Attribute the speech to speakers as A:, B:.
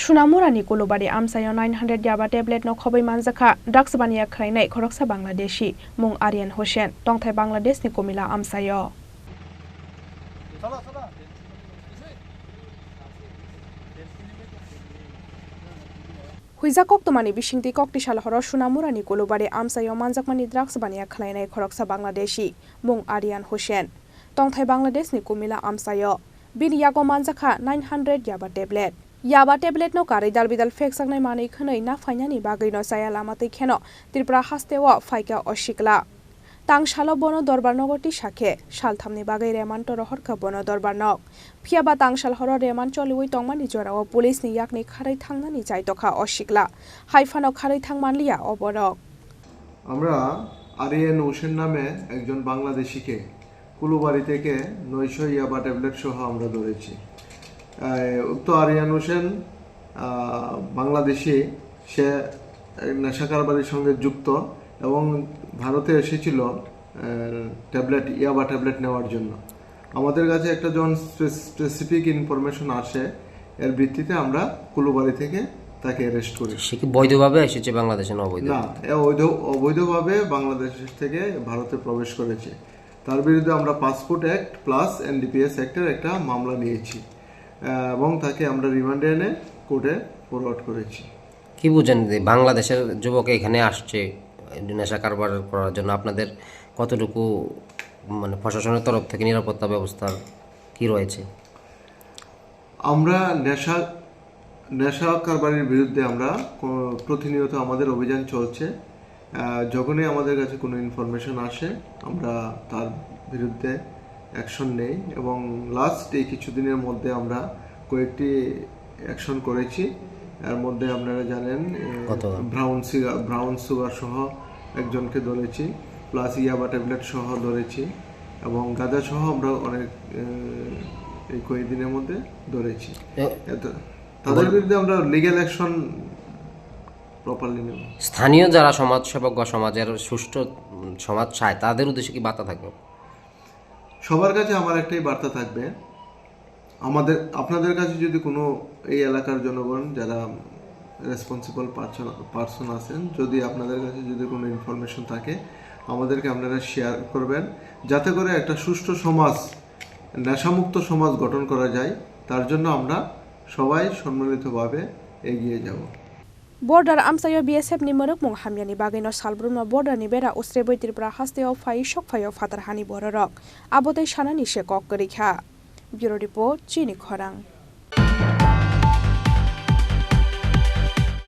A: Sunamurani Kulubari Amsayo 900 Yaba tablet no Khobai Manzaka, Daksabania Kraine, Koroksa Bangladeshi, Mung Aryan Hoshen, Tongthai Bangladesh ni Komila Amsayo. Huiza Koktomani Bishingti Koktishala Horo Sunamurani Kulubari Amsayo Manzakmani Daksabania Kraine, Koroksa Bangladeshi, Mung Aryan Hoshen, Tongthai Bangladesh ni Komila Amsayo. Bini Yago Manzaka 900 Yaba tablet. Yaba tablet no kari dal bidal fake sangnai mani khonai na fainani bagai no saya lamatei kheno Tripura hastewa faika oshikla tang shalo bono dorbar nogoti shakhe shalthamni bagai reman to rohorka bono dorbar nog phiaba tang shal horo reman choliwi tongmani jorao police ni yakni kharai thangnani chaitokha oshikla haifano kharai thangmanliya oborok
B: আমরা আরিয়ান হোসেন নামে একজন বাংলাদেশিকে কুলুবাড়ি থেকে 900 ইয়াবা tablet সহ আমরা ধরেছি উক্ত আরিয়ান হোসেন বাংলাদেশি সে নেশা কারবারির সঙ্গে যুক্ত এবং ভারতে এসেছিল ইয়াবা ট্যাবলেট নেওয়ার জন্য আমাদের কাছে একটা যখন স্পেসিফিক ইনফরমেশন আসে এর ভিত্তিতে আমরা কুলুবাড়ি থেকে তাকে অ্যারেস্ট করি
C: সে কি বৈধভাবে এসেছে বাংলাদেশে না অবৈধ
B: না অবৈধভাবে বাংলাদেশ থেকে ভারতে প্রবেশ করেছে তার বিরুদ্ধে আমরা পাসপোর্ট অ্যাক্ট প্লাস এনডিপিএস অ্যাক্টের একটা মামলা নিয়েছি এবং তাকে আমরা রিমান্ডে এনে কোর্টে ফরওয়ার্ড করেছি
C: কি বুঝেন বাংলাদেশের যুবক এখানে আসছে নেশা কারবার করার জন্য আপনাদের কতটুকু মানে প্রশাসনের তরফ থেকে নিরাপত্তা ব্যবস্থা কি রয়েছে
B: আমরা নেশা কারবারের বিরুদ্ধে আমরা প্রতিনিয়ত আমাদের অভিযান চলছে যখনই আমাদের কাছে কোনো ইনফরমেশন আসে আমরা তার বিরুদ্ধে অ্যাকশন নেই এবং লাস্ট এই কিছুদিনের মধ্যে আমরা কয়েকটি অ্যাকশন করেছি এর মধ্যে আপনারা জানেন ব্রাউন সুগার সহ একজনকে ধরেছি প্লাস ইয়াবা ট্যাবলেট সহ ধরেছি এবং গাঁজা সহ আমরা অনেক এই কয়েকদিনের মধ্যে ধরেছি তাদের বিরুদ্ধে আমরা লিগ্যাল অ্যাকশন প্রপারলি নেব
C: স্থানীয় যারা সমাজসেবক বা সমাজের সুষ্ঠু সমাজ চায় তাদের উদ্দেশ্যে কি বার্তা থাকবে
B: সবার কাছে আমার একটাই বার্তা থাকবে আপনাদের কাছে যদি কোনো এই এলাকার জনগণ যারা রেসপন্সিবল পারসন আছেন যদি আপনাদের কাছে যদি কোনো ইনফরমেশন থাকে আমাদেরকে আপনারা শেয়ার করবেন যাতে করে একটা সুষ্ঠু সমাজ নেশামুক্ত সমাজ গঠন করা যায় তার জন্য আমরা সবাই সম্মিলিতভাবে এগিয়ে যাব
A: Border Amsayo BSF ni Morok Mung Hamyani Bagino Salbrunma border ni Bera Ustrebo Tripura Hasteo Fai Shok Fayo Fatarhani Bororok Abote Shanani Shekok Gerikha Bureau Report Chini Khorang